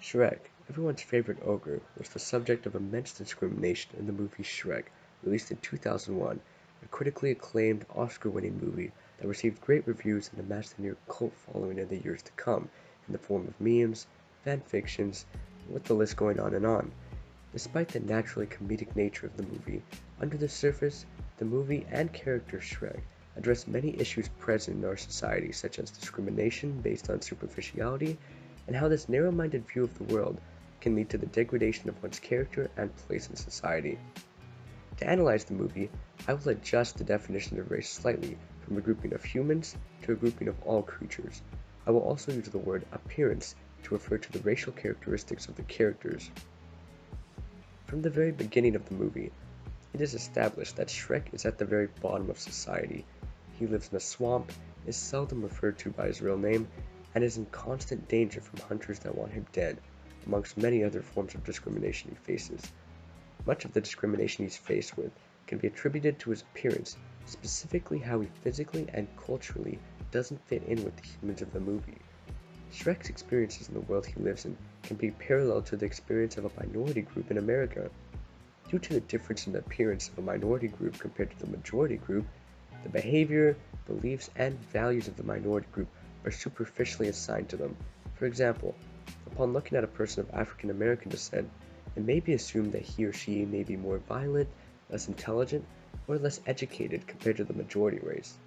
Shrek, everyone's favorite ogre, was the subject of immense discrimination in the movie Shrek, released in 2001, a critically acclaimed Oscar-winning movie that received great reviews and amassed a near cult following in the years to come, in the form of memes, fan fictions, with the list going on and on. Despite the naturally comedic nature of the movie, under the surface, the movie and character Shrek address many issues present in our society, such as discrimination based on superficiality, and how this narrow-minded view of the world can lead to the degradation of one's character and place in society. To analyze the movie, I will adjust the definition of race slightly from a grouping of humans to a grouping of all creatures. I will also use the word appearance to refer to the racial characteristics of the characters. From the very beginning of the movie, it is established that Shrek is at the very bottom of society. He lives in a swamp, is seldom referred to by his real name, and is in constant danger from hunters that want him dead, amongst many other forms of discrimination he faces. Much of the discrimination he's faced with can be attributed to his appearance, specifically how he physically and culturally doesn't fit in with the humans of the movie. Shrek's experiences in the world he lives in can be parallel to the experience of a minority group in America. Due to the difference in the appearance of a minority group compared to the majority group, the behavior, beliefs, and values of the minority group are superficially assigned to them. For example, upon looking at a person of African American descent, it may be assumed that he or she may be more violent, less intelligent, or less educated compared to the majority race.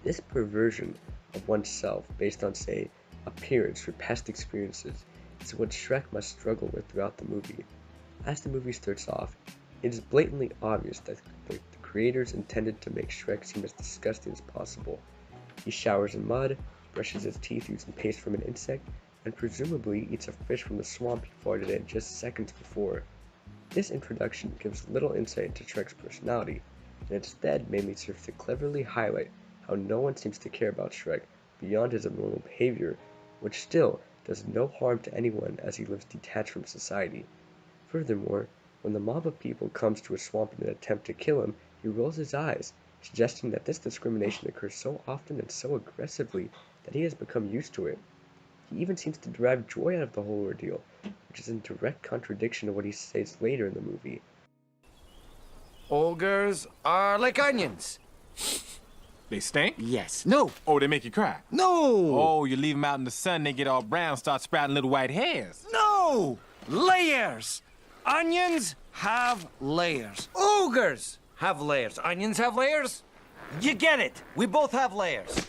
This perversion of oneself based on, say, appearance or past experiences is what Shrek must struggle with throughout the movie. As the movie starts off, it is blatantly obvious that the creators intended to make Shrek seem as disgusting as possible. He showers in mud, brushes his teeth using paste from an insect, and presumably eats a fish from the swamp he farted in just seconds before. This introduction gives little insight into Shrek's personality, and instead mainly serves to cleverly highlight how no one seems to care about Shrek beyond his abnormal behavior, which still does no harm to anyone as he lives detached from society. Furthermore, when the mob of people comes to his swamp in an attempt to kill him, he rolls his eyes, suggesting that this discrimination occurs so often and so aggressively that he has become used to it. He even seems to derive joy out of the whole ordeal, which is in direct contradiction to what he says later in the movie. Ogres are like onions. They stink? Yes. No. Oh, they make you cry? No. Oh, you leave them out in the sun, they get all brown, start sprouting little white hairs. No. Layers. Onions have layers. Ogres have layers. Onions have layers. You get it. We both have layers.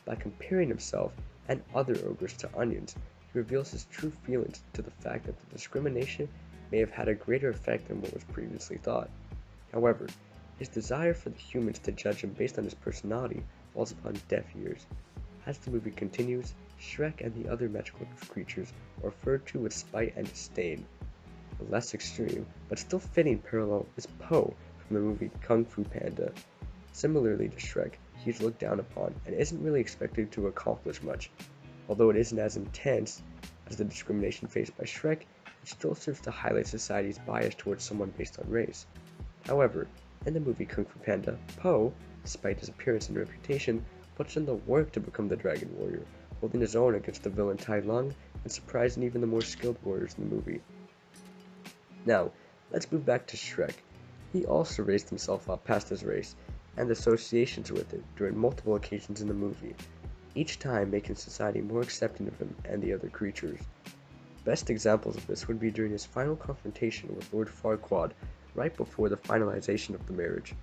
By comparing himself and other ogres to onions, he reveals his true feelings to the fact that the discrimination may have had a greater effect than what was previously thought. However, his desire for the humans to judge him based on his personality falls upon deaf ears. As the movie continues, Shrek and the other magical creatures are referred to with spite and disdain. A less extreme, but still fitting parallel is Po from the movie Kung Fu Panda. Similarly to Shrek, he is looked down upon and isn't really expected to accomplish much. Although it isn't as intense as the discrimination faced by Shrek, it still serves to highlight society's bias towards someone based on race. However, in the movie Kung Fu Panda, Po, despite his appearance and reputation, puts in the work to become the Dragon Warrior, holding his own against the villain Tai Lung and surprising even the more skilled warriors in the movie. Now, let's move back to Shrek. He also raised himself up past his race and the associations with it during multiple occasions in the movie, each time making society more accepting of him and the other creatures. Best examples of this would be during his final confrontation with Lord Farquaad right before the finalization of the marriage.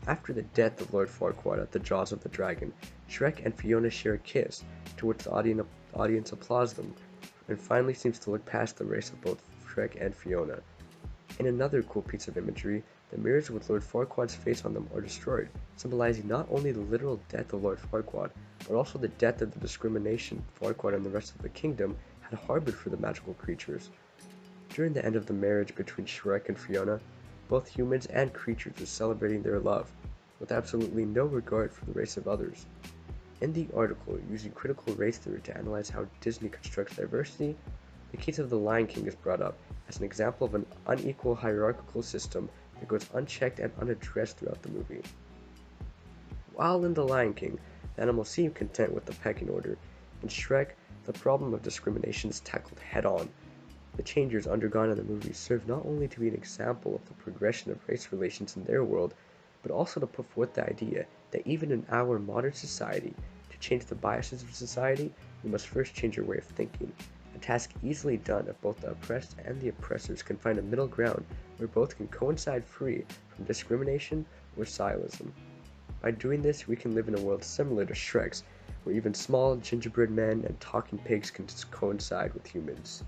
After the death of Lord Farquaad at the jaws of the dragon, Shrek and Fiona share a kiss, to which the audience applauds them, and finally seems to look past the race of both Shrek and Fiona. In another cool piece of imagery, the mirrors with Lord Farquaad's face on them are destroyed, symbolizing not only the literal death of Lord Farquaad, but also the death of the discrimination Farquaad and the rest of the kingdom had harbored for the magical creatures. During the end of the marriage between Shrek and Fiona, both humans and creatures are celebrating their love, with absolutely no regard for the race of others. In the article, using critical race theory to analyze how Disney constructs diversity, the case of the Lion King is brought up as an example of an unequal hierarchical system that goes unchecked and unaddressed throughout the movie. While in The Lion King, the animals seem content with the pecking order, In Shrek, the problem of discrimination is tackled head-on. The changes undergone in the movie serve not only to be an example of the progression of race relations in their world, but also to put forth the idea that even in our modern society, to change the biases of society, we must first change our way of thinking, a task easily done if both the oppressed and the oppressors can find a middle ground where both can coincide free from discrimination or silencing. By doing this, we can live in a world similar to Shrek's, where even small gingerbread men and talking pigs can coincide with humans.